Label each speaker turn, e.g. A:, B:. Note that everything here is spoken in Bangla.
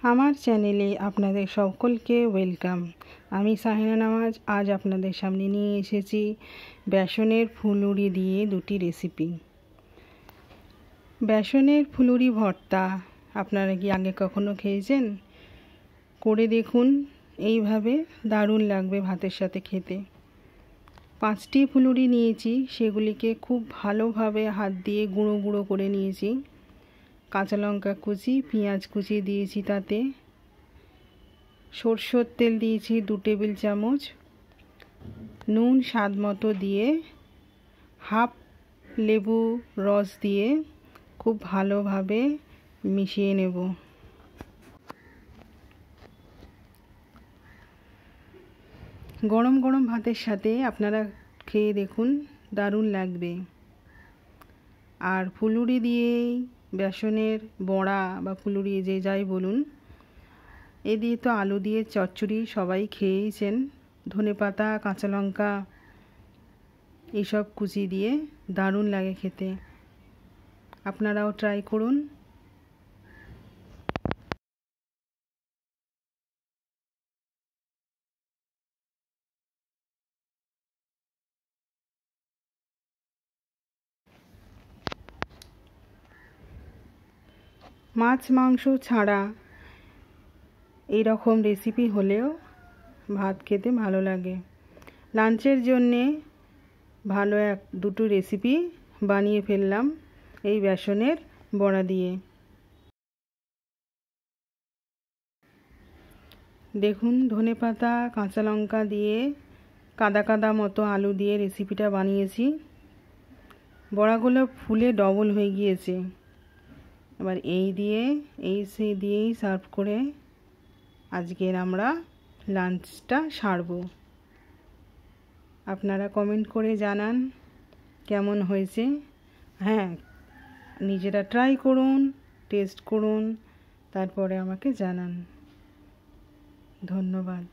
A: আমার চ্যানেলে আপনাদের সকলকে ওয়েলকাম। আমি সাহিনা নামাজ আজ আপনাদের সামনে নিয়ে এসেছি বেসনের ফুলুরি দিয়ে দুটি রেসিপি। বেসনের ফুলুরি ভর্তা আপনারা কি আগে কখনো খেয়েছেন? করে দেখুন, এইভাবে দারুণ লাগবে ভাতের সাথে খেতে। 5টি ফুলুরি নিয়েছি, সেগুলিকে খুব ভালোভাবে হাত দিয়ে গুঁড়ো গুঁড়ো করে নিয়েছি। কাঁচা লঙ্কা কুচি, পেঁয়াজ কুচি দিয়েছি, তাতে সরষের তেল দিয়েছি 2 টেবিল চামচ, নুন স্বাদ মতো দিয়ে হাফ লেবু রস দিয়ে খুব ভালোভাবে মিশিয়ে নেব। গরম গরম ভাতের সাথে আপনারা খেয়ে দেখুন, দারুণ লাগবে। আর ফুলুরি দিয়েই বেসনের বড়া বা ফুলুরি যে যাই বলুন, এ দিয়ে তো আলু দিয়ে চচ্চড়ি সবাই খেয়েইছেন। ধনেপাতা, কাঁচা লঙ্কা এইসব কুচি দিয়ে দারুণ লাগে খেতে। আপনারাও ট্রাই করুন। মাছ মাংস ছাড়া এইরকম রেসিপি হলেও ভাত খেতে ভালো লাগে। লাঞ্চের জন্যে ভালো 1-2 রেসিপি বানিয়ে ফেললাম এই বেসনের বড়া দিয়ে। দেখুন, ধনেপাতা, কাঁচা লঙ্কা দিয়ে কাদা কাদা মতো আলু দিয়ে রেসিপিটা বানিয়েছি। বড়াগুলো ফুলে ডবল হয়ে গিয়েছে। এবার এই দিয়েই সার্ভ করে আজকের আমরা লাঞ্চটা সারব। আপনারা কমেন্ট করে জানান কেমন হয়েছে। হ্যাঁ, নিজেরা ট্রাই করুন, টেস্ট করুন, তারপরে আমাকে জানান। ধন্যবাদ।